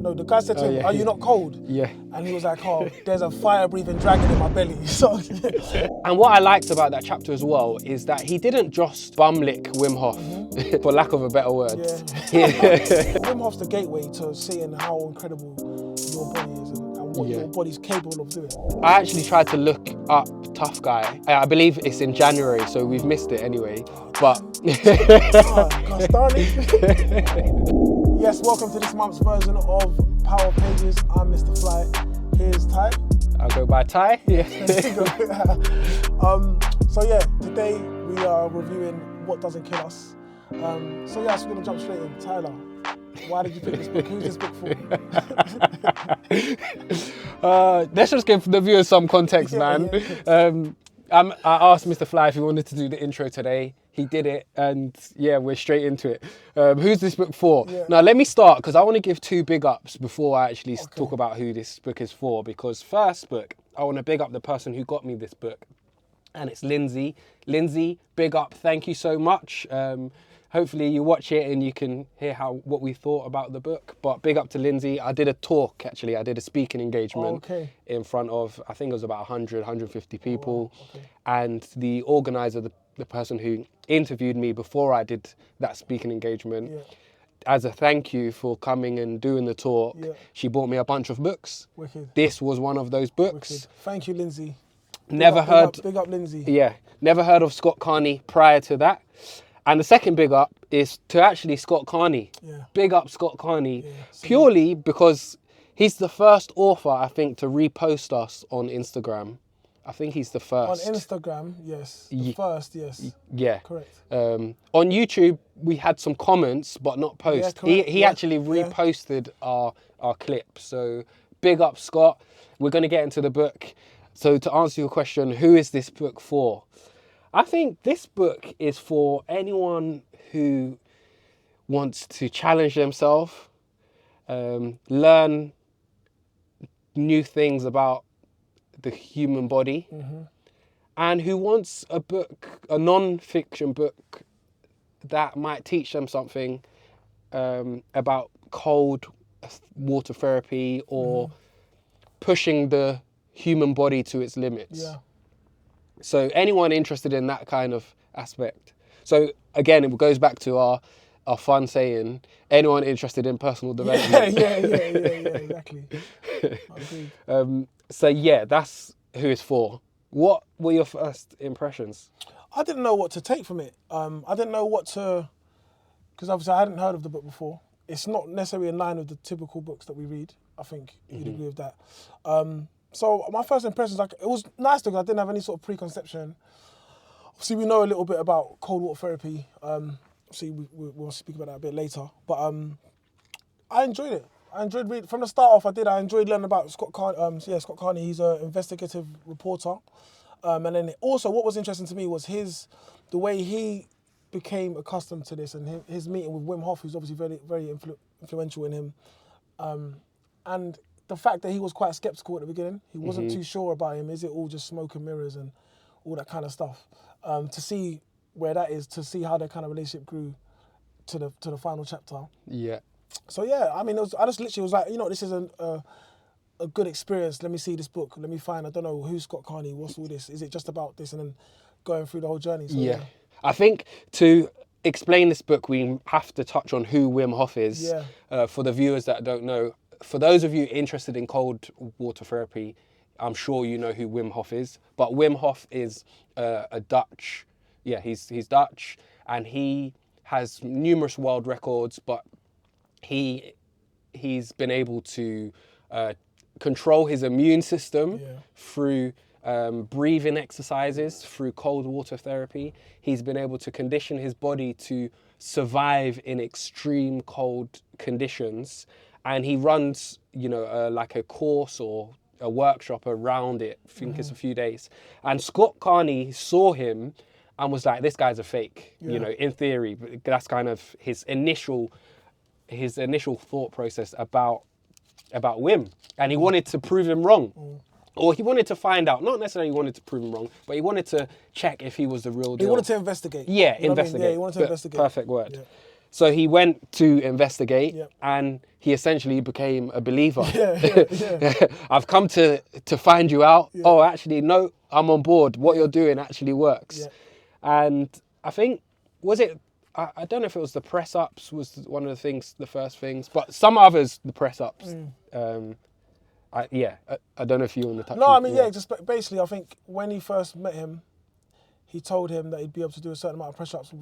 No, the guy said to him, "Are you not cold?" Yeah. And he was like, "Oh, there's a fire-breathing dragon in my belly." So, And what I liked about that chapter as well is that he didn't just bum-lick Wim Hof, for lack of a better word. Wim Hof's the gateway to seeing how incredible your body is and what your body's capable of doing. I actually tried to look up Tough Guy. I believe it's in January, so we've missed it anyway. But Gosh darn it. Yes, welcome to this month's version of Power Pages. I'm Mr. Fly. Here's Ty. I'll go by Ty. Yeah. So yeah, today we are reviewing What Doesn't Kill Us. So we're gonna jump straight in. Tyler, why did you pick this book? Who's this book for? Let's just give the viewers some context, man. I asked Mr. Fly if he wanted to do the intro today. He did it, and yeah, we're straight into it. Who's this book for? Yeah. Now, let me start, because I want to give two big ups before I actually talk about who this book is for, because first book, I want to big up the person who got me this book, and it's Lindsay. Lindsay, big up, thank you so much. Hopefully you watch it and you can hear what we thought about the book. But big up to Lindsay. I did a talk, actually. I did a speaking engagement in front of, I think it was about 100, 150 people. And the organizer, the person who interviewed me before I did that speaking engagement, as a thank you for coming and doing the talk, she bought me a bunch of books. Wicked. This was one of those books. Wicked. Thank you, Lindsay. Big up Lindsay. Yeah, never heard of Scott Carney prior to that. And the second big up is to actually Scott Carney. Yeah. Big up Scott Carney, purely because he's the first author, I think, to repost us on Instagram. I think he's the first. On Instagram, yes. The first, yes. Yeah. Correct. On YouTube, we had some comments, but not posts. He actually reposted our clip. So big up, Scott. We're going to get into the book. So to answer your question, who is this book for? I think this book is for anyone who wants to challenge themselves, learn new things about the human body, and who wants a book, a non-fiction book that might teach them something about cold water therapy or pushing the human body to its limits. Yeah. So anyone interested in that kind of aspect. So again, it goes back to our fun saying, anyone interested in personal development. Yeah, exactly. So yeah, that's who it's for. What were your first impressions? I didn't know what to take from it. I didn't know what to, because obviously I hadn't heard of the book before. It's not necessarily in line with the typical books that we read. I think you'd agree with that. So my first impression, it was nice because I didn't have any sort of preconception. Obviously, we know a little bit about cold water therapy. Obviously, we'll speak about that a bit later. But I enjoyed it. I enjoyed reading. From the start off, I enjoyed learning about Scott Carney. Scott Carney, he's an investigative reporter. And then also what was interesting to me was the way he became accustomed to this and his meeting with Wim Hof, who's obviously very, very influential in him. And the fact that he was quite skeptical at the beginning. He wasn't too sure about him. Is it all just smoke and mirrors and all that kind of stuff? To see where that is, to see how their kind of relationship grew to the final chapter. Yeah. So yeah, I mean, I just literally was like, this is a good experience. Let me see this book. Let me find, I don't know, who's Scott Carney, what's all this? Is it just about this? And then going through the whole journey. So, yeah. I think to explain this book, we have to touch on who Wim Hof is. Yeah. For the viewers that don't know, for those of you interested in cold water therapy, I'm sure you know who Wim Hof is. But Wim Hof is a Dutch, he's Dutch, and he has numerous world records, but he's been able to control his immune system through breathing exercises, through cold water therapy. He's been able to condition his body to survive in extreme cold conditions. And he runs, like a course or a workshop around it. I think it's a few days. And Scott Carney saw him and was like, this guy's a fake, in theory. But that's kind of his initial thought process about Wim. And he wanted to prove him wrong. Or he wanted to find out, not necessarily wanted to prove him wrong, but he wanted to check if he was the real deal. He wanted to investigate. Yeah, investigate. Yeah, he wanted to investigate. Perfect word. Yeah. So he went to investigate and he essentially became a believer. Yeah. I've come to find you out. Yeah. Oh, actually, no, I'm on board. What you're doing actually works. Yeah. And I think, I don't know if it was the press ups was one of the first things, but some others, the press ups. I don't know if you want to touch No, on- I mean, just basically, I think when he first met him, he told him that he'd be able to do a certain amount of press ups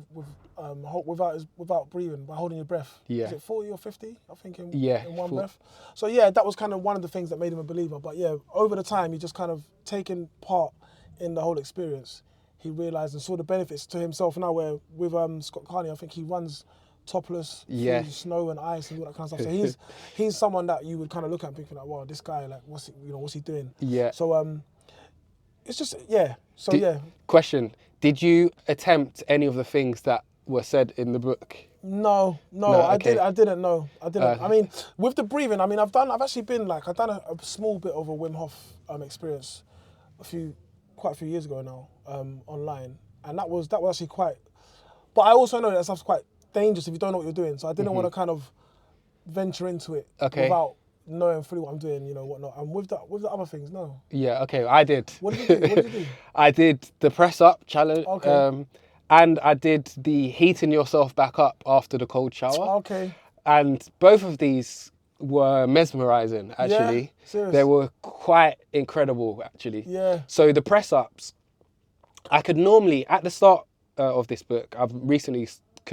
without breathing, by holding your breath. Yeah. Is it 40 or 50? I think in one 40. breath. So yeah, that was kind of one of the things that made him a believer. But yeah, over the time, he just kind of taken part in the whole experience. He realised and saw the benefits to himself now. Where with Scott Carney, I think he runs topless through snow and ice and all that kind of stuff. So he's someone that you would kind of look at and think like, wow, this guy, like, what's he doing? Yeah. So it's just So Question: did you attempt any of the things that were said in the book? No, okay. I didn't know. I didn't. I mean, with the breathing, I mean, I've done a small bit of a Wim Hof experience quite a few years ago now, online, and that was actually quite. But I also know that stuff's quite dangerous if you don't know what you're doing. So I didn't want to kind of venture into it without knowing fully what I'm doing, whatnot. And with the other things, no. Yeah. Okay. I did. What did you do? I did the press up challenge. Okay. And I did the heating yourself back up after the cold shower. Okay. And both of these were mesmerizing, actually. Yeah, serious. They were quite incredible, actually. Yeah. So the press ups, I could normally, at the start of this book, I've recently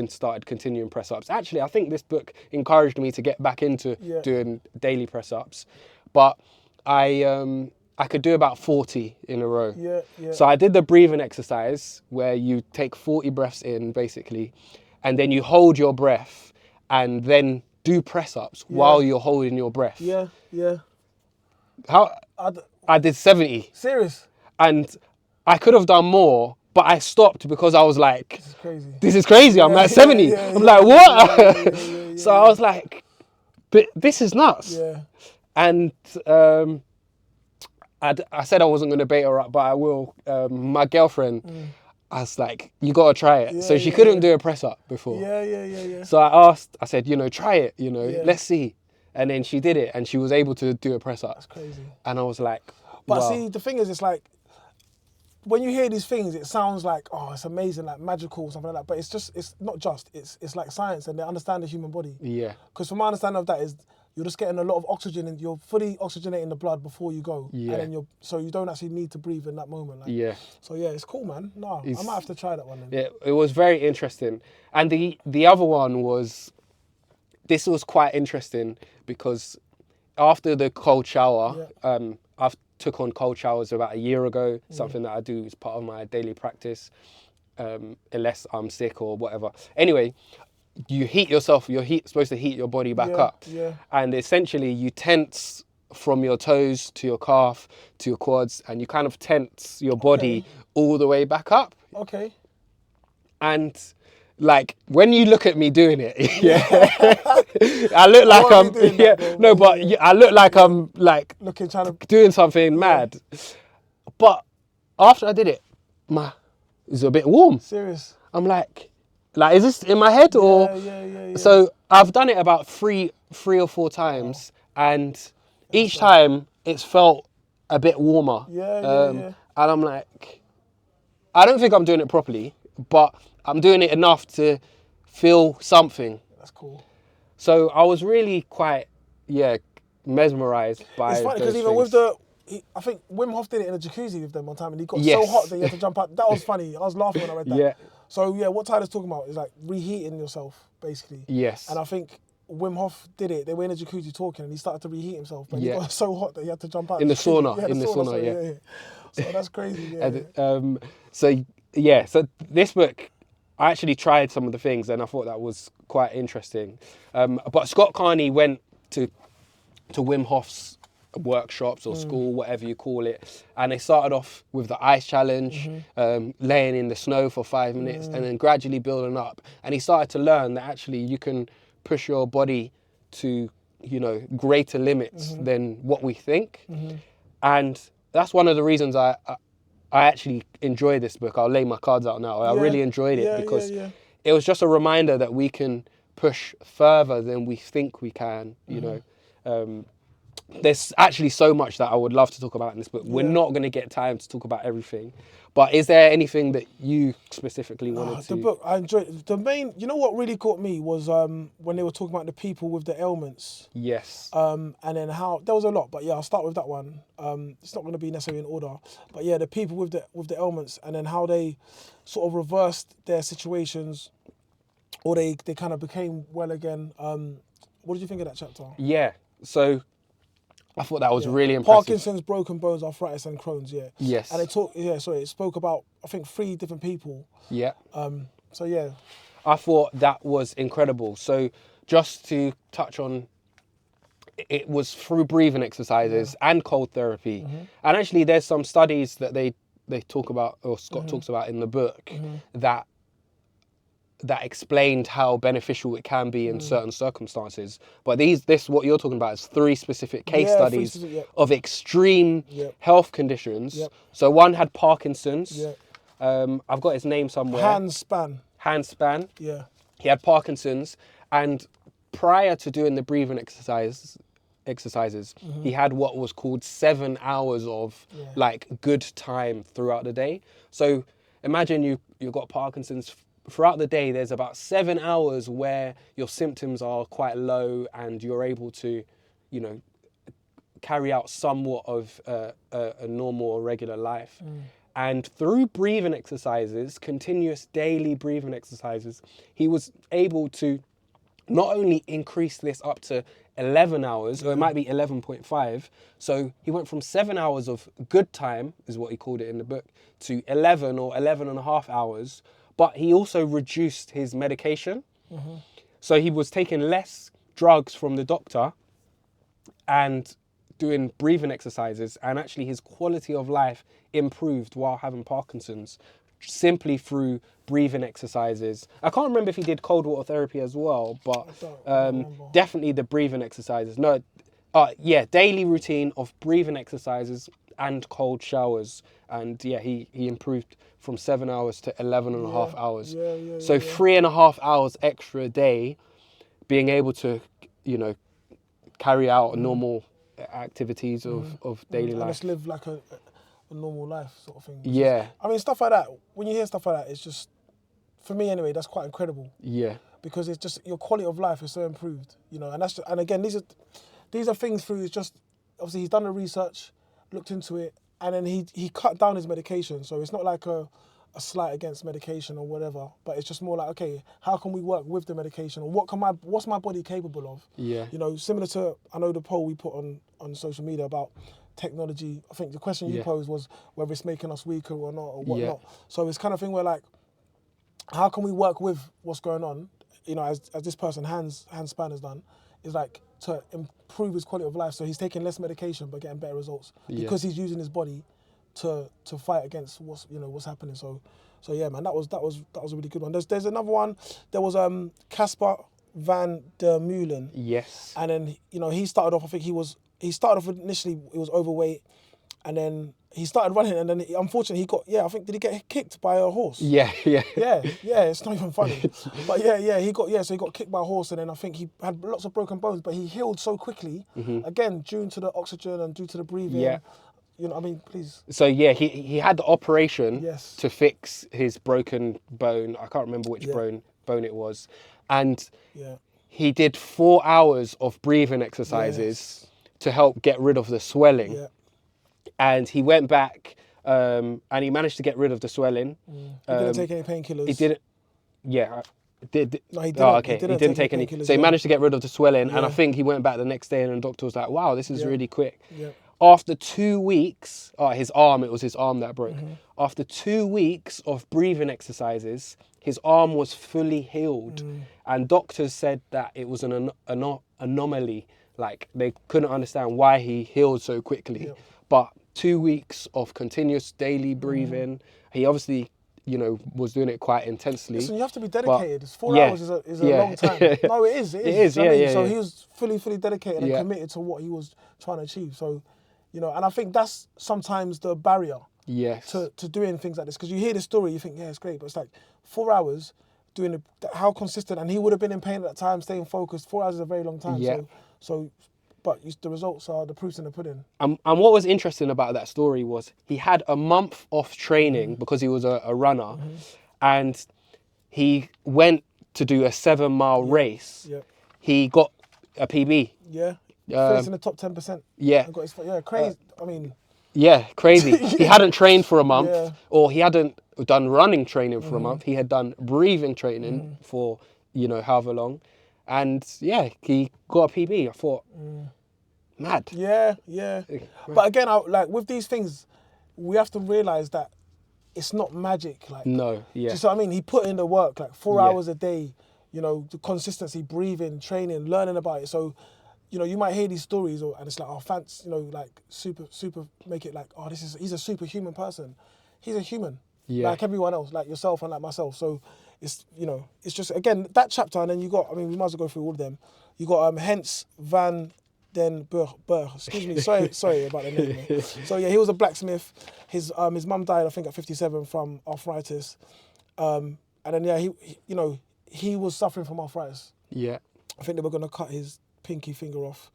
started continuing press ups. Actually, I think this book encouraged me to get back into doing daily press ups. But I could do about 40 in a row. Yeah. So I did the breathing exercise where you take 40 breaths in, basically, and then you hold your breath and then do press ups while you're holding your breath. Yeah. I did 70. Serious? And I could have done more, but I stopped because I was like, this is crazy. I'm at 70. I'm like, what? So I was like, but this is nuts. Yeah. And I said I wasn't going to bait her up, but I will. My girlfriend, I was like, you got to try it. So she couldn't do a press up before. Yeah. So I said, try it, let's see. And then she did it and she was able to do a press up. That's crazy. And I was like, but wow. See, the thing is, it's like, when you hear these things, it sounds like, oh, it's amazing, like magical, something like that. But it's not just, it's like science, and they understand the human body. Yeah. Because from my understanding of that is, you're just getting a lot of oxygen and you're fully oxygenating the blood before you go. Yeah. And then so you don't actually need to breathe in that moment. Like. Yeah. So yeah, it's cool, man. No, I might have to try that one then. Yeah, it was very interesting. And the other one was, this was quite interesting because after the cold shower, I've took on cold showers about a year ago, something that I do as part of my daily practice, unless I'm sick or whatever. Anyway, you heat yourself, you're supposed to heat your body back up. Yeah. And essentially you tense from your toes to your calf to your quads, and you kind of tense your body all the way back up. Okay. And like when you look at me doing it, I look like I look like I'm like doing something mad. But after I did it, it's a bit warm. Serious. I'm like, is this in my head or? Yeah. So I've done it about three or four times, and each time it's felt a bit warmer. Yeah. And I'm like, I don't think I'm doing it properly, but I'm doing it enough to feel something. That's cool. So I was really quite, mesmerised by It's funny because even with I think Wim Hof did it in a jacuzzi with them one time, and he got so hot that he had to jump out. That was funny. I was laughing when I read that. Yeah. So what Tyler's talking about is like reheating yourself, basically. Yes. And I think Wim Hof did it. They were in a jacuzzi talking, and he started to reheat himself, but he got so hot that he had to jump out. In the sauna. So that's crazy. So this book, I actually tried some of the things and I thought that was quite interesting. But Scott Carney went to Wim Hof's workshops or school, whatever you call it, and they started off with the ice challenge, laying in the snow for 5 minutes, and then gradually building up. And he started to learn that actually you can push your body to, greater limits than what we think. And that's one of the reasons I actually enjoy this book. I'll lay my cards out now. I really enjoyed it because it was just a reminder that we can push further than we think we can, you know. There's actually so much that I would love to talk about in this book. We're not going to get time to talk about everything. But is there anything that you specifically wanted to... The book, I enjoyed. The main, you know what really caught me was when they were talking about the people with the ailments. Yes. And then how, there was a lot, but yeah, I'll start with that one. It's not going to be necessarily in order. But yeah, the people with the ailments, and then how they sort of reversed their situations, or they kind of became well again. What did you think of that chapter? Yeah, so... I thought that was really impressive. Parkinson's, broken bones, arthritis, and Crohn's. Yeah. Yes. And it spoke about, I think, 3 different people. Yeah. So yeah. I thought that was incredible. So just to touch on, it was through breathing exercises and cold therapy. And actually, there's some studies that they talk about, or Scott talks about in the book, that explained how beneficial it can be in certain circumstances. But this what you're talking about is 3 specific case studies of extreme health conditions. So one had Parkinson's. I've got his name somewhere. Handspan. Yeah. He had Parkinson's, and prior to doing the breathing exercises, he had what was called 7 hours of like good time throughout the day. So imagine you've got Parkinson's. Throughout the day, there's about 7 hours where your symptoms are quite low and you're able to, you know, carry out somewhat of a normal or regular life. And through breathing exercises, continuous daily breathing exercises, he was able to not only increase this up to 11 hours, or it might be 11.5. So he went from 7 hours of good time, is what he called it in the book, to 11 or 11 and a half hours. But he also reduced his medication. So he was taking less drugs from the doctor and doing breathing exercises, and actually his quality of life improved while having Parkinson's simply through breathing exercises. I can't remember if he did cold water therapy as well, but definitely the breathing exercises. Daily routine of breathing exercises and cold showers. And yeah, he improved from 7 hours to 11 and a half hours. So 3.5 hours extra a day, being able to, you know, carry out normal activities of daily life. And just live like a normal life sort of thing. I mean, stuff like that, when you hear stuff like that, it's just, for me anyway, that's quite incredible. Yeah. Because it's just, your quality of life is so improved, you know, and that's just, and again, these are things through, it's just, obviously he's done the research, looked into it, and then he cut down his medication. So it's not like a slight against medication or whatever, but it's just more like, okay, how can we work with the medication, or what's my body capable of? Yeah. You know, similar to, I know the poll we put on social media about technology. I think the question you posed was whether it's making us weaker or not, or whatnot. So it's kind of thing where, like, how can we work with what's going on? You know, as this person, Handspan, has done, is like to improve his quality of life. So he's taking less medication but getting better results because he's using his body to fight against what's happening. So yeah, man, that was a really good one. There's another one. There was Casper van der Meulen. Yes. And then, you know, he started off. I think he started off initially. He was overweight, and then he started running, and then unfortunately he got, I think, did he get kicked by a horse? Yeah. It's not even funny. But he got kicked by a horse, and then I think he had lots of broken bones, but he healed so quickly, again, due to the oxygen and due to the breathing. Yeah. You know, I mean, please. So yeah, he had the operation Yes. to fix his broken bone. I can't remember which bone it was. And he did 4 hours of breathing exercises to help get rid of the swelling. Yeah. And he went back and he managed to get rid of the swelling. He didn't take any painkillers. He didn't. Yeah. No, he didn't. Oh, okay. He didn't take any. So he managed to get rid of the swelling, and I Yeah. think he went back the next day, and the doctor was like, "Wow, this is really quick." Yeah. After 2 weeks, it was his arm that broke. After 2 weeks of breathing exercises, his arm was fully healed. And doctors said that it was an anomaly. Like, they couldn't understand why he healed so quickly. But 2 weeks of continuous daily breathing, he obviously, you know, was doing it quite intensely. Listen, you have to be dedicated. 4 hours is a long time. No, it is. It is. So he was fully dedicated and committed to what he was trying to achieve. So, you know, and I think that's sometimes the barrier to doing things like this. Because you hear the story, you think, yeah, it's great. But it's like 4 hours doing how consistent, and he would have been in pain at that time, staying focused. 4 hours is a very long time. Yeah. But the results are the proofs in the pudding. And what was interesting about that story was he had a month off training because he was a runner, and he went to do a 7-mile race. Yeah. He got a PB. Yeah. Finished in the top 10%. Yeah. Crazy. I mean. Yeah, crazy. He hadn't trained for a month, Yeah. or he hadn't done running training for a month. He had done breathing training for, however long. And yeah, he got a PB. I thought, mad. Yeah. But again, with these things, we have to realise that it's not magic. Like, no, yeah. Just what I mean, he put in the work, like 4 hours a day, the consistency, breathing, training, learning about it. So, you might hear these stories and it's like, oh, fancy, like super, make it like, oh, he's a superhuman person. He's a human, like everyone else, like yourself and like myself. So it's, it's just, again, that chapter, and then you got, we might as well go through all of them. You got Hence Van Den Burg. Excuse me, sorry about the name. So yeah, he was a blacksmith. His mum died, I think, at 57 from arthritis. And then he was suffering from arthritis. Yeah. I think they were going to cut his pinky finger off.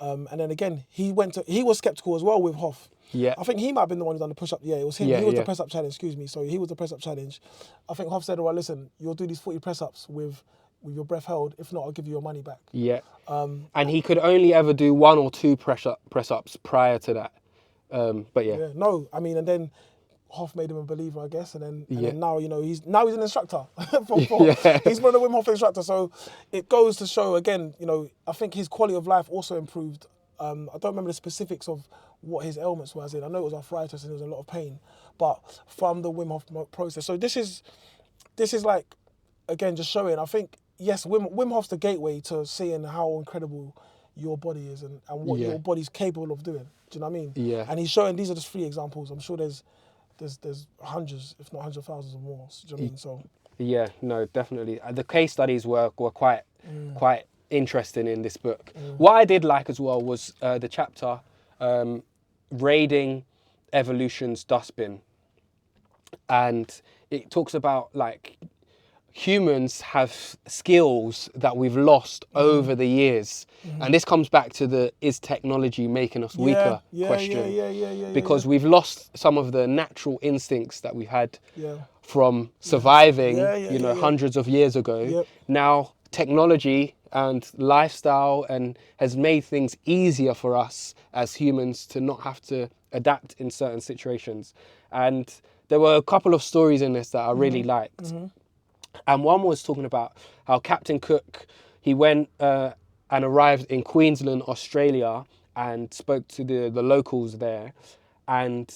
And then again, he was skeptical as well with Hoff. Yeah. I think he might have been the one who done the push-up. Yeah, it was him. He was the press-up challenge, excuse me. So he was the press-up challenge. I think Hoff said, all right, listen, you'll do these 40 press-ups with your breath held. If not, I'll give you your money back. Yeah. And he could only ever do 1 or 2 press-ups prior to that. But yeah. No, and then Hoff made him a believer, I guess, and then now he's an instructor. He's one of the Wim Hof instructor. So it goes to show again, I think his quality of life also improved. I don't remember the specifics of what his ailments were. I know it was arthritis and there was a lot of pain, but from the Wim Hof process. So this is like, again, just showing. I think yes, Wim Hof's the gateway to seeing how incredible your body is and what your body's capable of doing. Do you know what I mean? Yeah. And he's showing, these are just 3 examples. I'm sure there's hundreds, if not hundreds of thousands or more. Do you know what I mean? So. Yeah, no, definitely. The case studies were quite interesting in this book. What I did like as well was the chapter Raiding Evolution's Dustbin. And it talks about like humans have skills that we've lost over the years. And this comes back to the is technology making us weaker question. Because we've lost some of the natural instincts that we've had from surviving, hundreds of years ago. Yep. Now technology and lifestyle has made things easier for us as humans to not have to adapt in certain situations. And there were a couple of stories in this that I really liked. And one was talking about how Captain Cook, he went and arrived in Queensland, Australia, and spoke to the locals there. And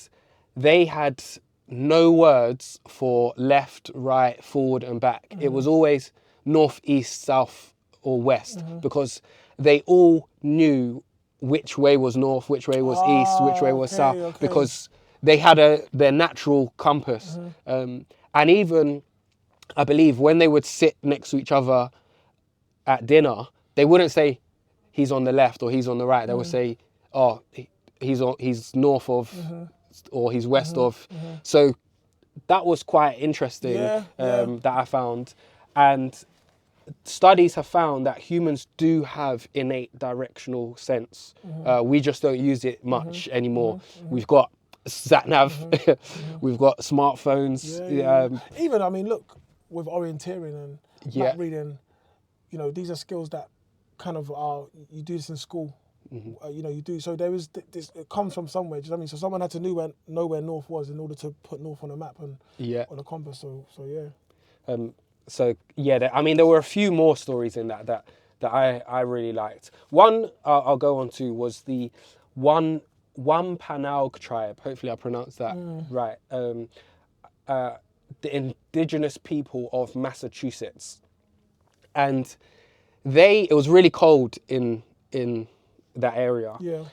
they had no words for left, right, forward and back. It was always north, east, south or west, because they all knew which way was north, which way was east, which way was south, because they had their natural compass. And even, I believe, when they would sit next to each other at dinner, they wouldn't say he's on the left or he's on the right. They would say, oh, he's north of or he's west of. So that was quite interesting that I found. And studies have found that humans do have innate directional sense. We just don't use it much anymore. We've got sat nav, we've got smartphones. Even, look, with orienteering and map reading, these are skills that kind of you do this in school. You do. So there is this, it comes from somewhere. Do you know what I mean? So someone had to know where north was in order to put north on a map and on a compass. So yeah. There were a few more stories in that I really liked. One I'll go on to was the Wampanoag tribe. Hopefully I pronounced that right. The indigenous people of Massachusetts, and it was really cold in that area. Yeah.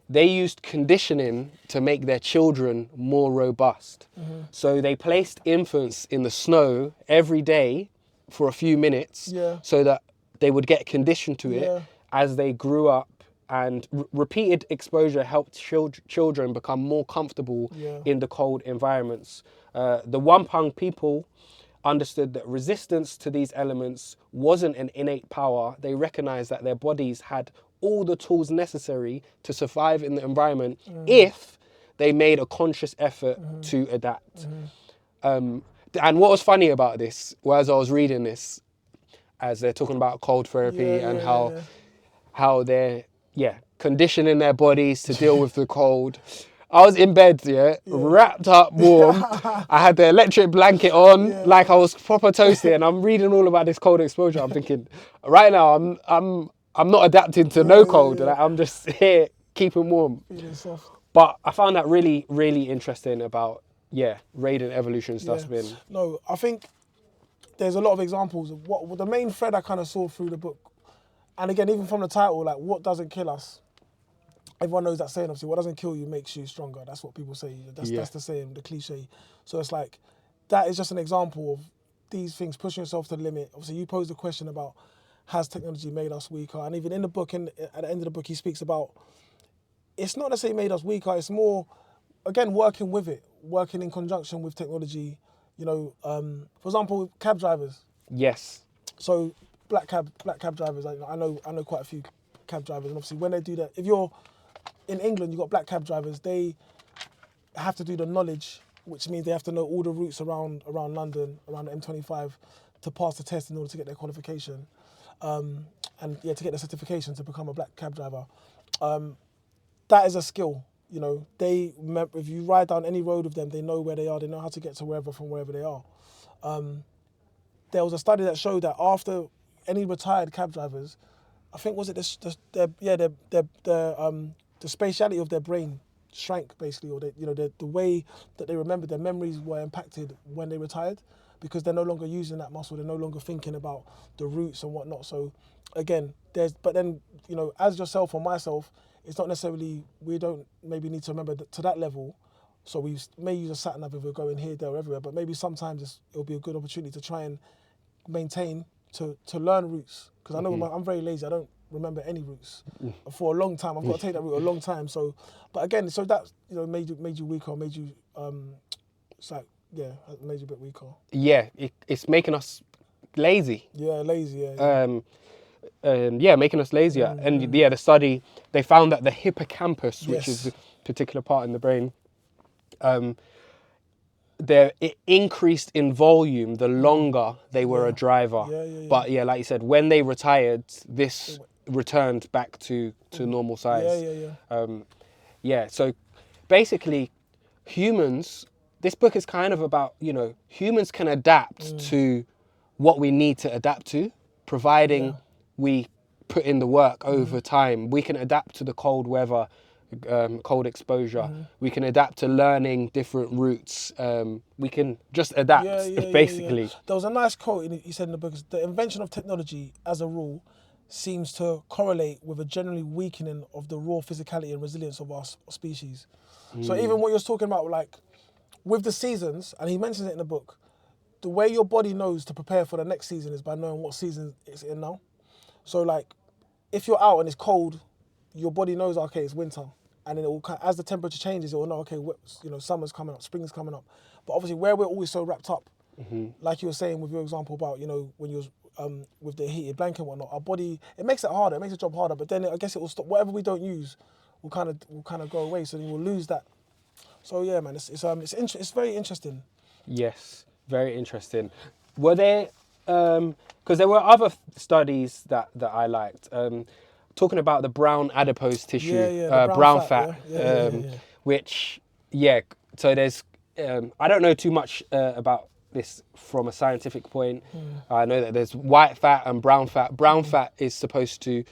They used conditioning to make their children more robust. So they placed infants in the snow every day for a few minutes so that they would get conditioned to it as they grew up, and repeated exposure helped children become more comfortable in the cold environments. The Wampanoag people understood that resistance to these elements wasn't an innate power. They recognized that their bodies had all the tools necessary to survive in the environment if they made a conscious effort to adapt. And what was funny about this, as I was reading this, as they're talking about cold therapy and how they're conditioning their bodies to deal with the cold. I was in bed, wrapped up warm. I had the electric blanket on, like I was proper toasty, and I'm reading all about this cold exposure. I'm thinking, right now, I'm not adapting to no cold. Like, I'm just here keeping warm. Feeling soft. But I found that really, really interesting about Raid and Evolution's dustbin. No, I think there's a lot of examples of what the main thread I kind of saw through the book, and again, even from the title, like, what doesn't kill us? Everyone knows that saying, obviously, what doesn't kill you makes you stronger. That's what people say. That's the saying, the cliche. So it's like, that is just an example of these things, pushing yourself to the limit. Obviously, you posed the question about, has technology made us weaker? And even in the book, at the end of the book, he speaks about, it's not necessarily made us weaker, it's more, again, working with it, working in conjunction with technology. You know, for example, cab drivers. Yes. So black cab drivers, I know quite a few cab drivers, and obviously when they do that, if you're in England, you've got black cab drivers, they have to do the knowledge, which means they have to know all the routes around London, around the M25, to pass the test in order to get their qualification, and to get the certification to become a black cab driver. That is a skill, you know. If you ride down any road with them, they know where they are, they know how to get to wherever from wherever they are. There was a study that showed that after any retired cab drivers, I think was it the spatiality of their brain shrank, basically, or the way that they remembered, their memories were impacted when they retired, because they're no longer using that muscle, they're no longer thinking about the routes and whatnot. So again, but then, you know, as yourself or myself, it's not necessarily, we don't maybe need to remember to that level. So we may use a sat nav if we're going here, there, or everywhere, but maybe sometimes it'll be a good opportunity to try and maintain, to learn routes. Because I know I'm very lazy, I don't remember any routes for a long time. I've got to take that route a long time. So, but again, so that, you know, made you weaker, made you it's like, it made you a bit weaker. Yeah, it's making us lazy. Yeah, lazy. Making us lazier. And the study, they found that the hippocampus, which is a particular part in the brain, it increased in volume the longer they were a driver. But like you said, when they retired, this returned back to normal size. So basically, humans, this book is kind of about, you know, humans can adapt to what we need to adapt to, providing we put in the work over time. We can adapt to the cold weather, cold exposure. We can adapt to learning different routes. We can just adapt, basically. There was a nice quote he said in the book: the invention of technology, as a rule, seems to correlate with a generally weakening of the raw physicality and resilience of our species. So even what you're talking about, like with the seasons, and he mentions it in the book, the way your body knows to prepare for the next season is by knowing what season it's in now. So like, if you're out and it's cold, your body knows, okay, it's winter. And then it will, as the temperature changes, it will know, okay, you know, summer's coming up, spring's coming up. But obviously where we're always so wrapped up, like you were saying with your example about, you know, when you're with the heated blanket and whatnot, our body, it makes it harder, it makes the job harder, but then I guess it will stop, whatever we don't use will kind of go away, so then we'll lose that. So yeah, man, it's very interesting. Yes, very interesting. Were there, because there were other studies that I liked, talking about the brown adipose tissue, brown fat, which, so there's, I don't know too much about this from a scientific point. I know that there's white fat and brown fat. Brown fat is supposed to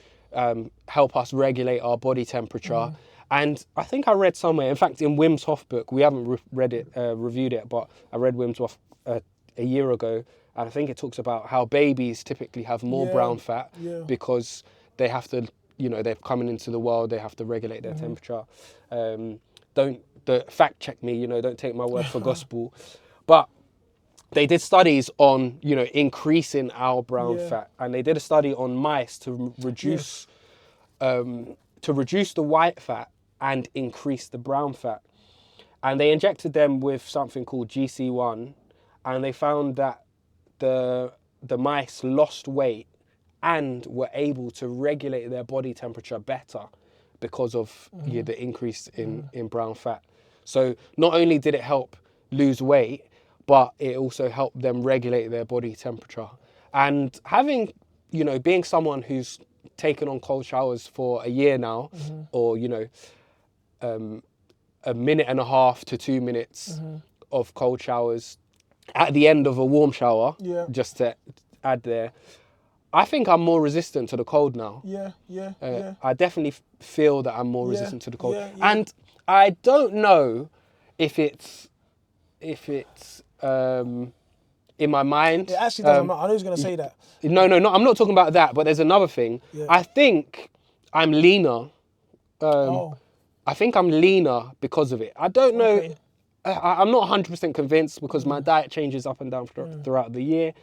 help us regulate our body temperature. And I think I read somewhere, in fact, in Wim's Hof book, we haven't reviewed it, but I read Wim's Hof a year ago, and I think it talks about how babies typically have more brown fat because they have to, you know, they're coming into the world, they have to regulate their temperature. Don't fact check me, you know, don't take my word for gospel. But they did studies on, you know, increasing our brown fat, and they did a study on mice to reduce the white fat and increase the brown fat. And they injected them with something called GC1, and they found that the mice lost weight and were able to regulate their body temperature better because of the increase in brown fat. So not only did it help lose weight, but it also helped them regulate their body temperature. And having, being someone who's taken on cold showers for a year now, or, a minute and a half to 2 minutes of cold showers at the end of a warm shower, just to add there, I think I'm more resistant to the cold now. I definitely feel that I'm more resistant to the cold. And I don't know if it's in my mind. It actually doesn't matter. I know who's going to say that. No, I'm not talking about that, but there's another thing. I think I'm leaner. I think I'm leaner because of it. I don't know. Okay. I'm not 100% convinced because my diet changes up and down throughout the year.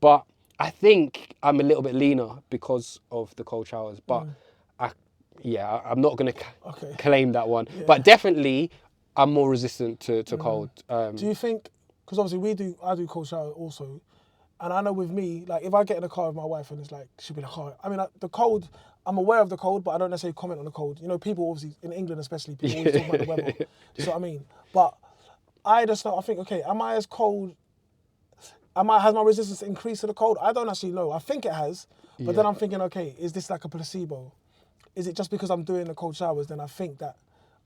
But I think I'm a little bit leaner because of the cold showers. But I'm not going to claim that one. Yeah. But definitely, I'm more resistant to cold. Do you think, because obviously I do cold shower also, and I know with me, like if I get in the car with my wife and it's like, she'll be like, the cold, I'm aware of the cold, but I don't necessarily comment on the cold. People obviously, in England especially, people always talk about the weather. Do you know what I mean? But I think, okay, am I as cold? Has my resistance increased to the cold? I don't actually know. I think it has, but then I'm thinking, okay, is this like a placebo? Is it just because I'm doing the cold showers, then I think that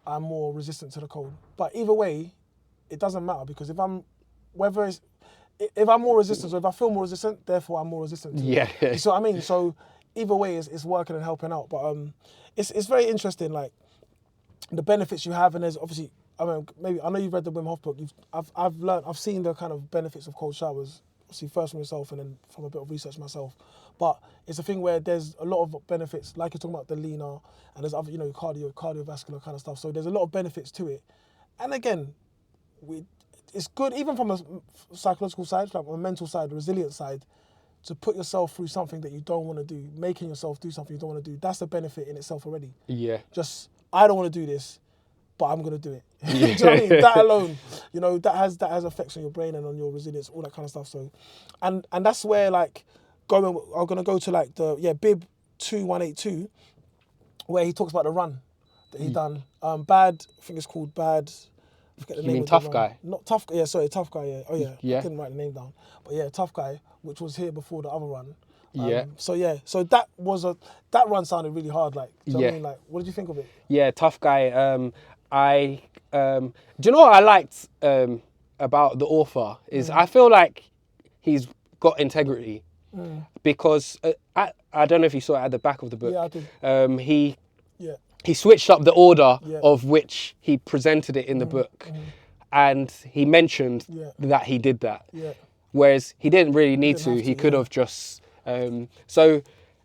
I'm more resistant to the cold? But either way, it doesn't matter because if I'm more resistant, so if I feel more resistant, therefore I'm more resistant to it. You see what I mean? So either way, it's working and helping out. But it's very interesting, like the benefits you have, and there's obviously, I know you've read the Wim Hof book. I've seen the kind of benefits of cold showers. Obviously, first from yourself and then from a bit of research myself. But it's a thing where there's a lot of benefits, like you're talking about the leaner, and there's other, cardiovascular kind of stuff. So there's a lot of benefits to it. And again, it's good even from a psychological side, like a mental side, a resilient side, to put yourself through something that you don't want to do, making yourself do something you don't want to do. That's a benefit in itself already. Yeah. Just, I don't want to do this, but I'm going to do it. Do you know what I mean? That alone, that has effects on your brain and on your resilience, all that kind of stuff. So, and that's where I'm going to go to like Bib 2182, where he talks about the run that he done. Bad, I think it's called Bad. I forget the name. You mean of Tough the Guy? Run. Not Tough Guy. Yeah, sorry, Tough Guy. Yeah. Oh yeah. I didn't write the name down, but Tough Guy, which was here before the other run. So that run sounded really hard. Like, do you know what I mean? Like, what did you think of it? Yeah, Tough Guy. Do you know what I liked about the author is I feel like he's got integrity because I don't know if you saw it at the back of the book. Yeah, I did. He switched up the order of which he presented it in the book, and he mentioned that he did that. Yeah. Whereas he didn't really need to. He could have just. So,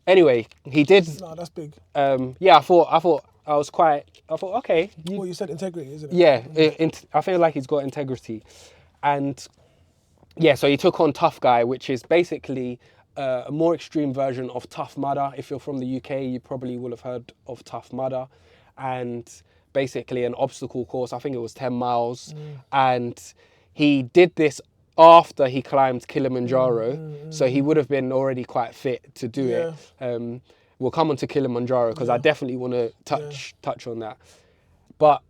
anyway, he did. No, that's big. I thought okay. Well, you said integrity, isn't it? Yeah, I feel like he's got integrity, and so he took on Tough Guy, which is basically a more extreme version of Tough Mudder. If you're from the UK, you probably will have heard of Tough Mudder, and basically an obstacle course. I think it was 10 miles, and he did this after he climbed Kilimanjaro, so he would have been already quite fit to do it. We'll come on to Kilimanjaro because I definitely want to touch on that. But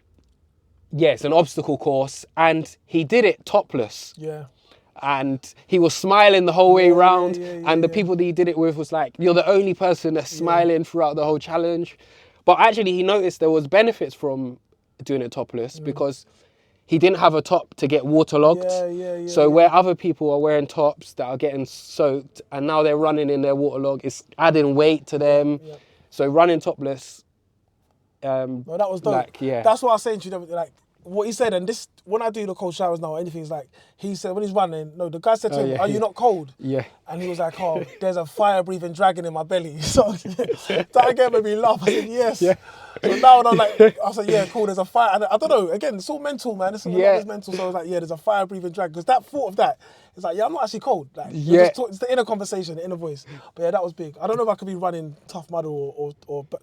it's an obstacle course, and he did it topless. Yeah. And he was smiling the whole way around, and the people that he did it with was like, you're the only person that's smiling throughout the whole challenge. But actually, he noticed there was benefits from doing it topless because he didn't have a top to get waterlogged. So where other people are wearing tops that are getting soaked, and now they're running in their waterlog, it's adding weight to them. So running topless. No, that was dope. That's what I was saying to you. Like what he said, and this when I do the cold showers now, anything is like he said when he's running. No, the guy said to him, "Are you not cold?" Yeah. And he was like, "Oh, there's a fire-breathing dragon in my belly." So that again made me laugh. I said, "Yes." Yeah. So now I'm like, I said, "Yeah, cool." There's a fire, and I don't know. Again, it's all mental, man. It's mental. So I was like, "Yeah, there's a fire-breathing dragon." Because that thought of that, it's like, I'm not actually cold. Like, it's the inner conversation, the inner voice. But that was big. I don't know if I could be running Tough Mudder or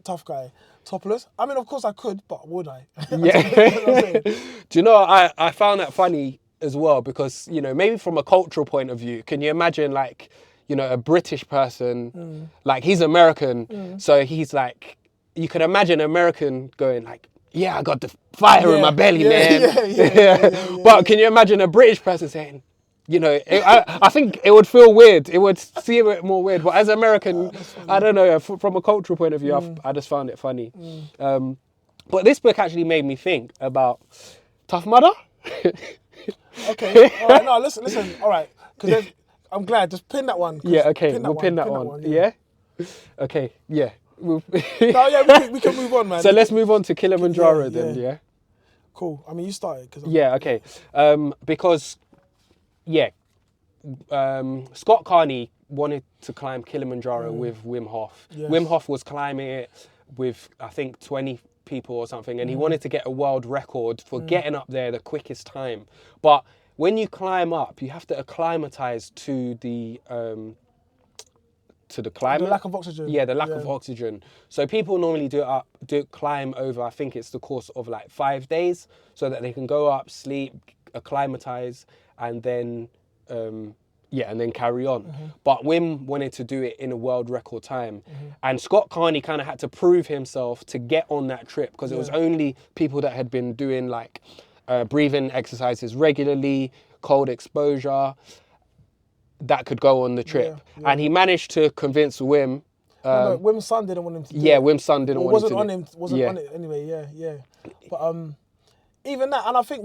Tough Guy topless. I mean, of course I could, but would I? Yeah. Do you know, I found that funny as well, because, you know, maybe from a cultural point of view, can you imagine like, you know, a British person, like he's American, so he's like, you can imagine an American going like, yeah, I got the fire in my belly, man. But can you imagine a British person saying, you know, I think it would feel weird. It would seem a bit more weird. But as an American, I don't know, from a cultural point of view, I just found it funny. But this book actually made me think about Tough Mudder. Okay. All right. No, listen. All right. Because I'm glad. Just pin that one. Yeah. Okay. We'll pin that one. Yeah. Okay. Yeah. No, yeah. We can move on, man. So let's move on to Kilimanjaro then. Yeah. Cool. I mean, you started. Yeah. Okay. Because. Yeah, Scott Carney wanted to climb Kilimanjaro with Wim Hof. Yes. Wim Hof was climbing it with, I think, 20 people or something, and he wanted to get a world record for getting up there the quickest time. But when you climb up, you have to acclimatize to the climate. The lack of oxygen. Yeah, the lack of oxygen. So people normally climb over, I think it's the course of like 5 days, so that they can go up, sleep, acclimatize, and then and then carry on. But Wim wanted to do it in a world record time, and Scott Carney kind of had to prove himself to get on that trip, because it was only people that had been doing like breathing exercises regularly, cold exposure, that could go on the trip. And he managed to convince Wim. No, Wim's son didn't want him to do it. Yeah, Wim's son didn't want him to do it. Wasn't on it anyway, yeah. But even that, and I think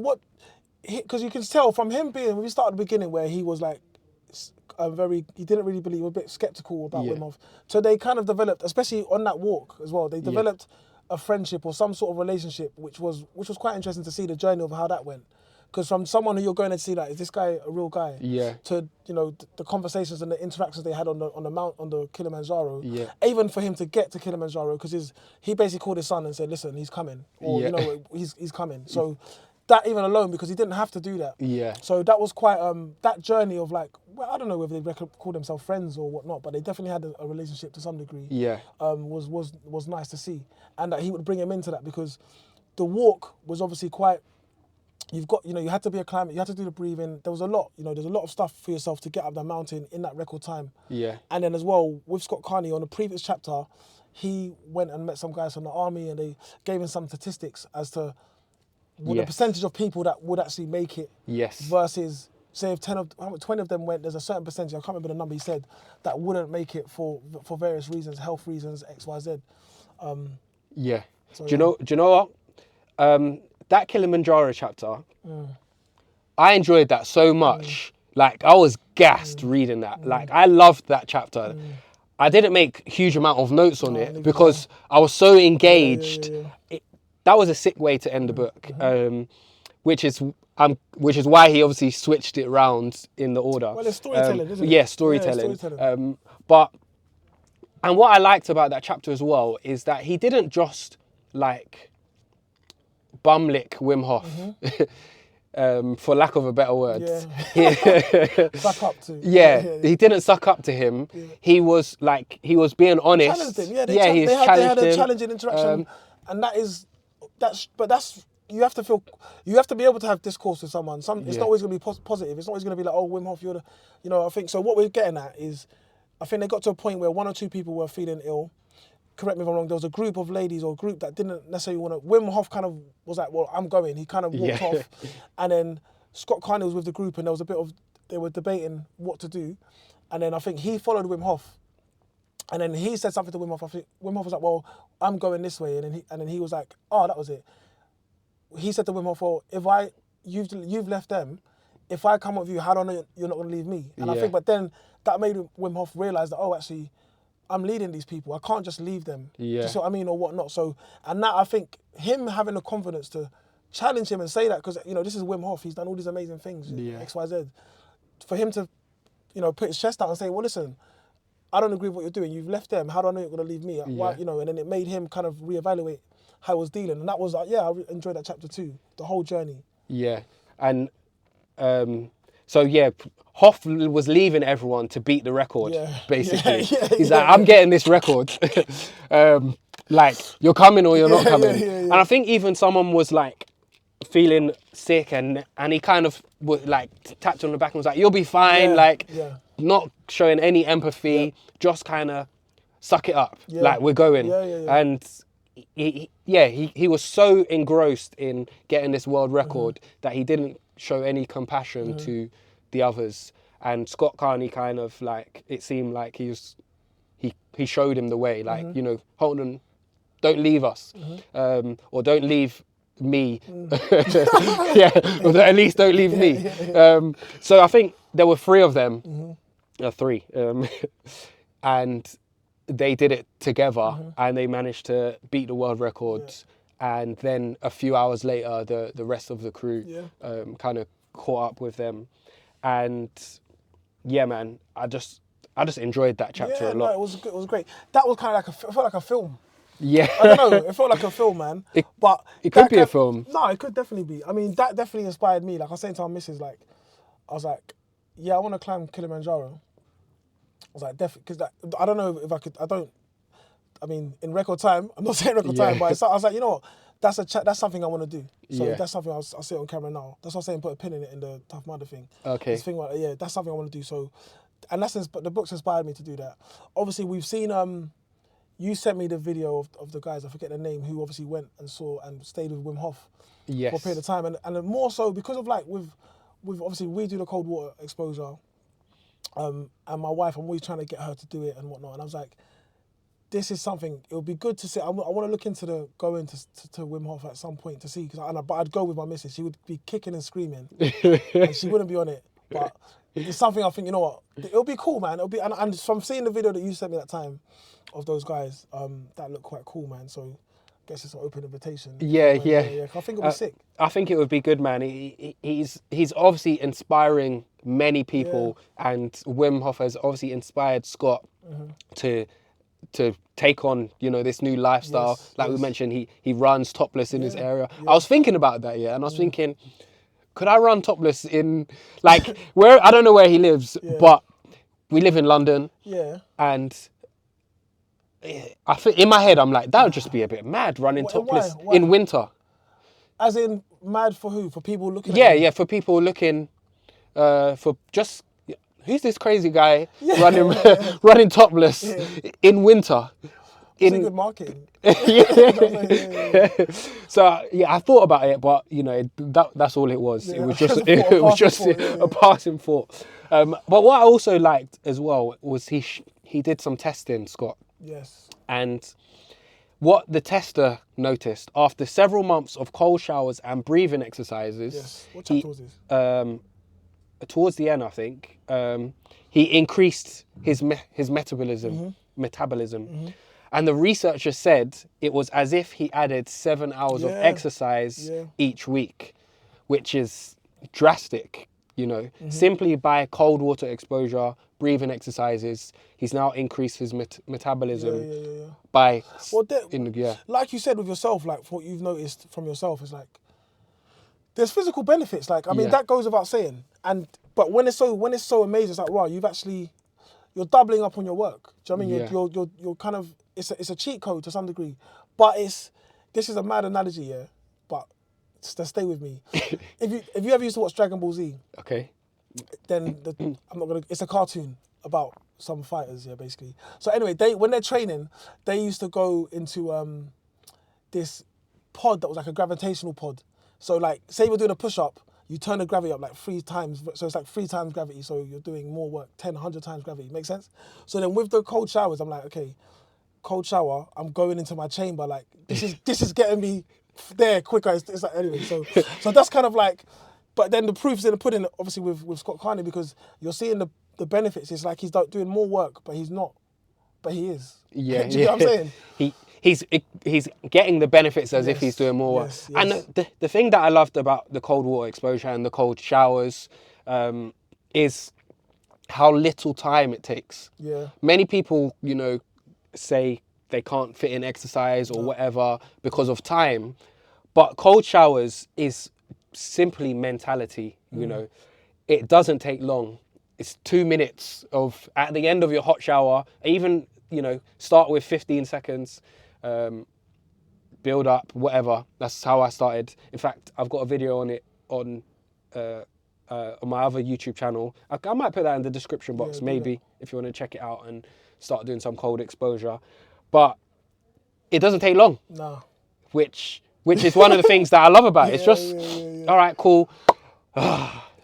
because you can tell from him when we started at the beginning where he was like he didn't really believe, a bit skeptical about Wim Hof. So they kind of developed, especially on that walk as well, they developed a friendship or some sort of relationship, which was quite interesting to see the journey of how that went. Because from someone who you're going to see, like, is this guy a real guy? Yeah. To, you know, the conversations and the interactions they had on the Kilimanjaro. Yeah. Even for him to get to Kilimanjaro, because he basically called his son and said, listen, he's coming. Or, you know, he's coming. So that even alone, because he didn't have to do that. Yeah. So that was quite, that journey of like, well, I don't know whether they call themselves friends or whatnot, but they definitely had a relationship to some degree. Yeah. Was nice to see. And that he would bring him into that, because the walk was obviously quite, you had to be a climber, you had to do the breathing. There was a lot, there's a lot of stuff for yourself to get up the mountain in that record time. Yeah. And then as well, with Scott Carney, on the previous chapter, he went and met some guys from the army, and they gave him some statistics as to the percentage of people that would actually make it. Yes. Versus, say, if 20 of them went, there's a certain percentage, I can't remember the number he said, that wouldn't make it for various reasons, health reasons, X, Y, Z. Yeah. So, do you know what? That Kilimanjaro chapter, I enjoyed that so much. Like, I was gassed reading that. Like, I loved that chapter. I didn't make a huge amount of notes on it because I was so engaged. That was a sick way to end the book, which is why he obviously switched it around in the order. Well, it's storytelling, isn't it? Yeah, storytelling. And what I liked about that chapter as well is that he didn't just like bumlick Wim Hof, for lack of a better word. Suck up to. He didn't suck up to him. Yeah. He was being honest. Challenged him. They had a challenging interaction, and that's. You have to be able to have discourse with someone. It's not always going to be positive. It's not always going to be like, oh, Wim Hof, you're the, I think, so what we're getting at is, I think they got to a point where one or two people were feeling ill. Correct me if I'm wrong, there was a group of ladies or a group that didn't necessarily want to, Wim Hof kind of was like, well, I'm going. He kind of walked off. And then Scott Carney was with the group, and there was they were debating what to do. And then I think he followed Wim Hof. And then he said something to Wim Hof. I think Wim Hof was like, well, I'm going this way. And then he was like, oh, that was it. He said to Wim Hof, well, you've left them. If I come with you, how do I know you're not going to leave me? And I think, but then that made Wim Hof realise that, oh, actually, I'm leading these people. I can't just leave them. Yeah. Do you see what I mean, or whatnot? So, and that, I think, him having the confidence to challenge him and say that, because, this is Wim Hof. He's done all these amazing things, X, Y, Z. For him to, put his chest out and say, well, listen, I don't agree with what you're doing. You've left them. How do I know you're going to leave me? Why, and then it made him kind of reevaluate how he was dealing. And that was, I enjoyed that chapter too, the whole journey. Yeah. And Hoff was leaving everyone to beat the record, basically. He's like, I'm getting this record. Like, you're coming or you're not coming. And I think even someone was like, feeling sick, and he kind of like tapped on the back and was like, "You'll be fine." Like, not showing any empathy, just kind of suck it up. Like, we're going. And he was so engrossed in getting this world record that he didn't show any compassion to the others. And Scott Carney kind of like, it seemed like he showed him the way, like, you know, hold on, don't leave us, or don't leave me. Or at least don't leave me. So I think there were three of them, and they did it together, and they managed to beat the world record. And then a few hours later, the rest of the crew kind of caught up with them. And yeah, man, I just enjoyed that chapter a lot. No, it was great. That was kind of like it felt like a film. Yeah. I don't know, it felt like a film, man. But it could be a film. No, it could definitely be. I mean, that definitely inspired me. Like I was saying to our missus, like, I was like, yeah, I want to climb Kilimanjaro. I was like, definitely, because I don't know if I could, I mean, in record time, I'm not saying record time, but I was like, you know what, that's something I want to do. So that's something I'll say on camera now. That's what I'm saying, put a pin in it in the Tough Mudder thing. Okay. This thing, like, that's something I want to do. So, and the book's inspired me to do that. Obviously, we've seen, you sent me the video of the guys, I forget their name, who obviously went and saw and stayed with Wim Hof for a period of time. And more so because of like, with obviously we do the cold water exposure, and my wife, I'm always trying to get her to do it and whatnot. And I was like, this is something, it would be good to see. I want to look into going to Wim Hof at some point to see, but I'd go with my missus. She would be kicking and screaming and she wouldn't be on it. But it's something I think, you know what, it'll be cool, man. It'll be, and from seeing the video that you sent me that time of those guys, that looked quite cool, man. So I guess it's an open invitation. Yeah. I think it'll be sick. I think it would be good, man. He's obviously inspiring many people, and Wim Hof has obviously inspired Scott to take on, you know, this new lifestyle. We mentioned, he runs topless in his area. I was thinking about that, and I was thinking, could I run topless in, like, where, I don't know where he lives, but we live in London. And I think in my head, I'm like, that would just be a bit mad, running topless in winter. As in, mad for who? For people looking at you? Yeah, for people looking, for just, who's this crazy guy running topless in winter? It's good marketing. So yeah, I thought about it, but you know, that's all it was. It was just a passing thought. But what I also liked as well was he did some testing, Scott. Yes. And what the tester noticed after several months of cold showers and breathing exercises. Yes. What chapter was this? Towards the end, I think, he increased his metabolism. And the researcher said it was as if he added 7 hours of exercise each week, which is drastic, you know. Simply by cold water exposure, breathing exercises, he's now increased his metabolism by... Like you said with yourself, like what you've noticed from yourself is like, there's physical benefits. Like, I mean, that goes without saying. But when it's so amazing, it's like, wow, you're doubling up on your work. Do you know what I mean? You're kind of, it's a cheat code to some degree. But this is a mad analogy, but stay with me. if you ever used to watch Dragon Ball Z, then it's a cartoon about some fighters, basically. So anyway, when they're training, they used to go into this pod that was like a gravitational pod. So like, say you're doing a push-up, you turn the gravity up like 3 times. So it's like 3 times gravity. So you're doing more work, 10, 100 times gravity. Make sense? So then with the cold showers, I'm like, okay, cold shower, I'm going into my chamber. Like, this is getting me there quicker. It's like, anyway, so that's kind of like, but then the proof's in the pudding, obviously with Scott Carney, because you're seeing the benefits. It's like he's doing more work, but he's not, but he is. Yeah. Do you know what I'm saying? He's getting the benefits as if he's doing more work. And the thing that I loved about the cold water exposure and the cold showers is how little time it takes. Yeah. Many people, you know, say they can't fit in exercise or whatever because of time, but cold showers is simply mentality. You know, it doesn't take long. It's 2 minutes at the end of your hot shower, even, you know, start with 15 seconds. build up, whatever. That's how I started. In fact, I've got a video on it on my other YouTube channel. I might put that in the description box, maybe, if you want to check it out and start doing some cold exposure. But it doesn't take long. No. Which is one of the things that I love about it. It's just, all right, cool.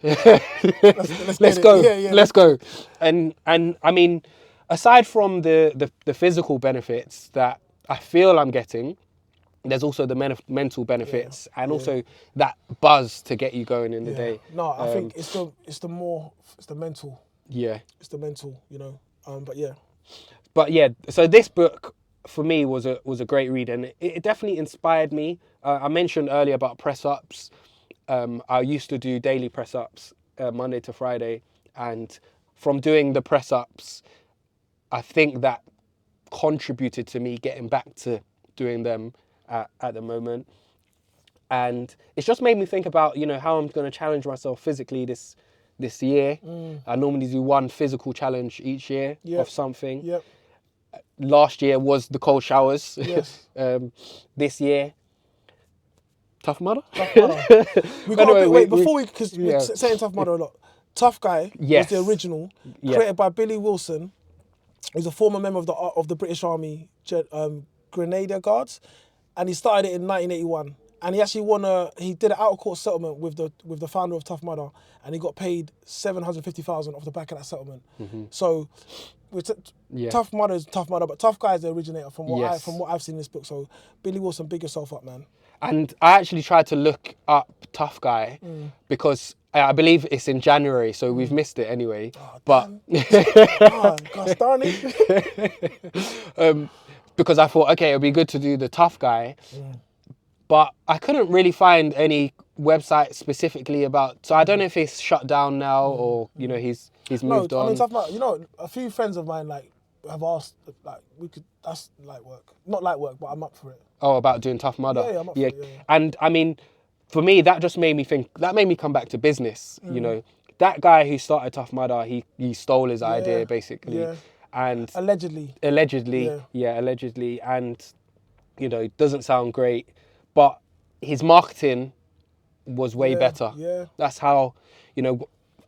Let's go. Let's go. And I mean, aside from the physical benefits that I feel I'm getting, there's also the mental benefits and also that buzz to get you going in the day. No, I think it's the mental. Yeah. It's the mental, you know. But yeah, so this book for me was a great read, and it definitely inspired me. I mentioned earlier about press ups. I used to do daily press ups Monday to Friday, and from doing the press ups, I think that contributed to me getting back to doing them at the moment. And it's just made me think about, you know, how I'm going to challenge myself physically this year. I normally do one physical challenge each year of something. Yep. Last year was the cold showers. Yes. This year, Tough Mudder. Because we're saying Tough Mudder a lot. Tough Guy was the original, created by Billy Wilson. He's a former member of the British Army Grenadier Guards, and he started it in 1981. And he actually he did an out-of-court settlement with the founder of Tough Mudder, and he got paid $750,000 off the back of that settlement. So, Tough Mudder is Tough Mudder, but Tough Guy is the originator from what I've seen in this book. So, Billy Wilson, big yourself up, man. And I actually tried to look up Tough Guy because I believe it's in January, so we've missed it anyway. Oh, but gosh darn it. Because I thought, okay, it'd be good to do the Tough Guy. But I couldn't really find any website specifically about. So I don't know if it's shut down now or he's moved on. I mean, Tough Mudder, a few friends of mine have asked we could. That's light work, not light work, but I'm up for it. Oh, about doing Tough Mudder. Yeah, I'm up for it. Yeah. And I mean, for me, that just made me think. That made me come back to business. You know, that guy who started Tough Mudder, he stole his idea basically. Yeah. And allegedly, and it doesn't sound great. But his marketing was way better. Yeah. That's how,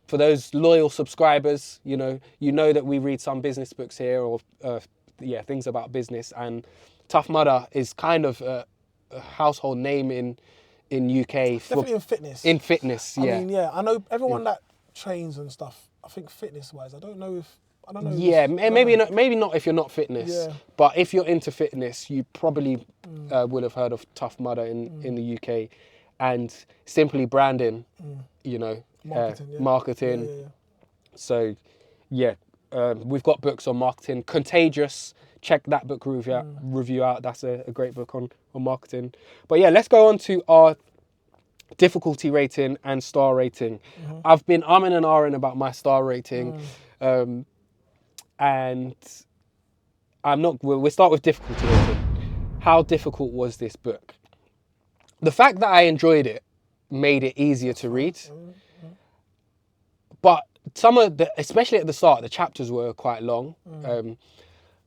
for those loyal subscribers, you know that we read some business books here or, things about business. And Tough Mudder is kind of a household name in UK. Definitely in fitness. In fitness, yeah. I mean, I know everyone that trains and stuff. I think fitness-wise, I don't know. Yeah, maybe not if you're not fitness. Yeah. But if you're into fitness, you probably would have heard of Tough Mudder in the UK, and simply branding, marketing. Yeah. So, we've got books on marketing. Contagious, check that book review out. That's a great book on marketing. But yeah, let's go on to our difficulty rating and star rating. I've been umming and ahhing about my star rating. And we'll start with difficulty rating. How difficult was this book? The fact that I enjoyed it made it easier to read. But especially at the start, the chapters were quite long.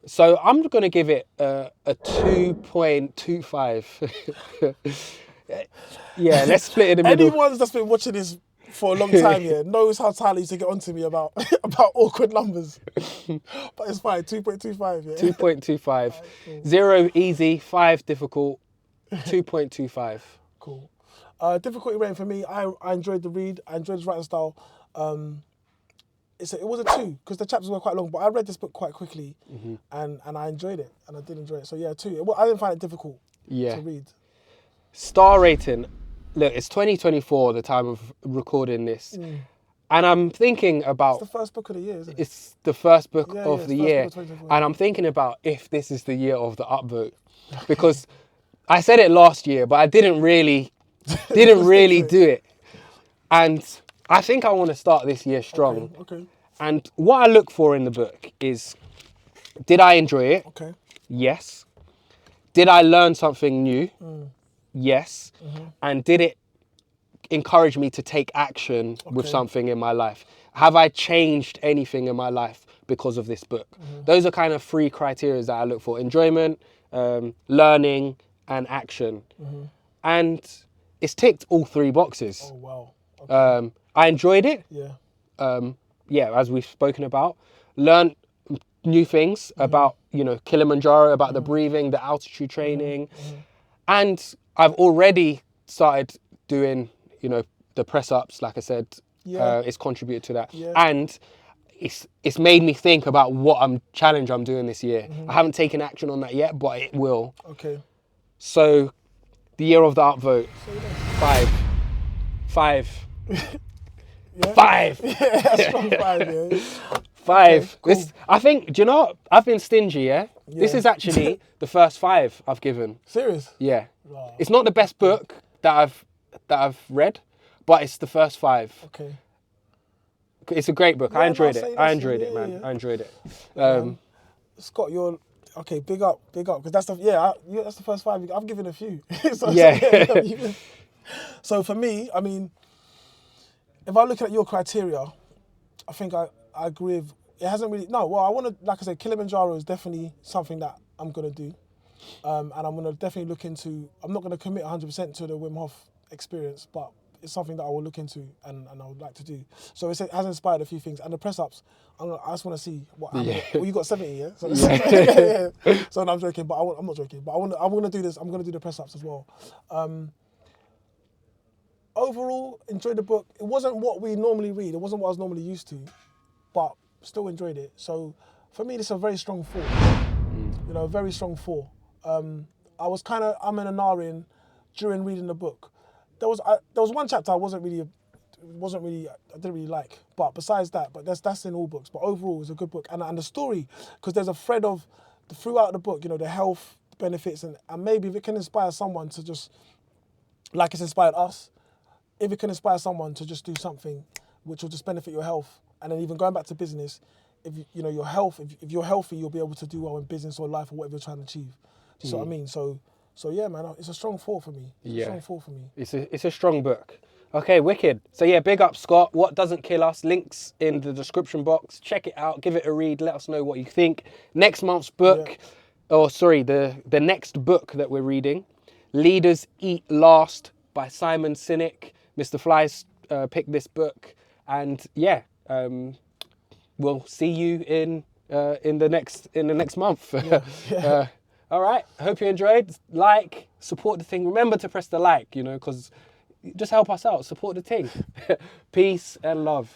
So I'm going to give it a 2.25. Yeah, let's split it in the middle. Anyone that's been watching this for a long time knows how Tyler used to get onto me about awkward numbers. But it's fine, 2.25, 2.25. Right, cool. 0 easy, 5 difficult, 2.25. Cool. Difficulty rating for me, I enjoyed the read, I enjoyed his writing style. It was a 2 because the chapters were quite long, but I read this book quite quickly and I enjoyed it, and I did enjoy it. So yeah, 2. I didn't find it difficult to read. Star rating. Look, it's 2024, the time of recording this. And I'm thinking about... It's the first book of the year, isn't it? It's the first book of the year. And I'm thinking about if this is the year of the upvote. Because I said it last year, but I didn't really do it. And I think I want to start this year strong. Okay. And what I look for in the book is, did I enjoy it? Okay. Yes. Did I learn something new? Yes. And did it encourage me to take action with something in my life? Have I changed anything in my life because of this book? Those are kind of 3 criteria that I look for: enjoyment, learning, and action. And it's ticked all 3 boxes. Oh, wow. Okay. I enjoyed it. Yeah. Yeah, as we've spoken about. Learned new things about, you know, Kilimanjaro, about the breathing, the altitude training. And I've already started doing, you know, the press-ups, like I said. Yeah. It's contributed to that. Yeah. And it's made me think about what challenge I'm doing this year. I haven't taken action on that yet, but it will. Okay. So, the year of the upvote, 5. 5. Yeah. 5. Yeah, that's from 5, yeah. 5. Okay, This, I think, do you know what? I've been stingy, yeah? This Yeah. is actually the first 5 I've given. Serious? Yeah. Wow. It's not the best book that I've read, but it's the first 5. Okay. It's a great book. Yeah, I enjoyed no, it. say I that, enjoyed yeah, it, man. yeah. I enjoyed it. Scott, you're okay. Big up, because that's that's the first 5. I've given a few. So, Yeah. So for me, I mean, if I look at your criteria, I think I agree with. It hasn't really. No, well, I want to, like I said, Kilimanjaro is definitely something that I'm gonna do, and I'm gonna definitely look into. I'm not gonna commit 100% to the Wim Hof experience, but it's something that I will look into and I would like to do. So it has inspired a few things. And the press ups, I just want to see what. Well, you got 70, yeah. So, yeah. So no, I'm joking, but I'm not joking. But I'm gonna do this. I'm gonna do the press ups as well. Overall, enjoyed the book. It wasn't what we normally read. It wasn't what I was normally used to, but still enjoyed it. So for me, this is a very strong 4. You know, very strong 4. I was kind of I'm in an ahhing during reading the book. There was one chapter I didn't really like. But besides that, but that's in all books. But overall, it's a good book, and the story, because there's a thread of throughout the book. You know, the health benefits, and maybe if it can inspire someone to just, like it's inspired us, if it can inspire someone to just do something which will just benefit your health, and then even going back to business, if you know your health, if you're healthy, you'll be able to do well in business or life or whatever you're trying to achieve. Do you see what I mean? So yeah, man, it's a strong 4 for me. It's a strong 4 for me. It's a strong book. Okay, wicked. So yeah, big up, Scott. What Doesn't Kill Us? Links in the description box. Check it out. Give it a read. Let us know what you think. Next month's book, the next book that we're reading, Leaders Eat Last by Simon Sinek. Mr. Fly's picked this book, and yeah, we'll see you in the next month. Yeah. All right. Hope you enjoyed. Like, support the thing. Remember to press the like, you know, because just help us out. Support the thing. Peace and love.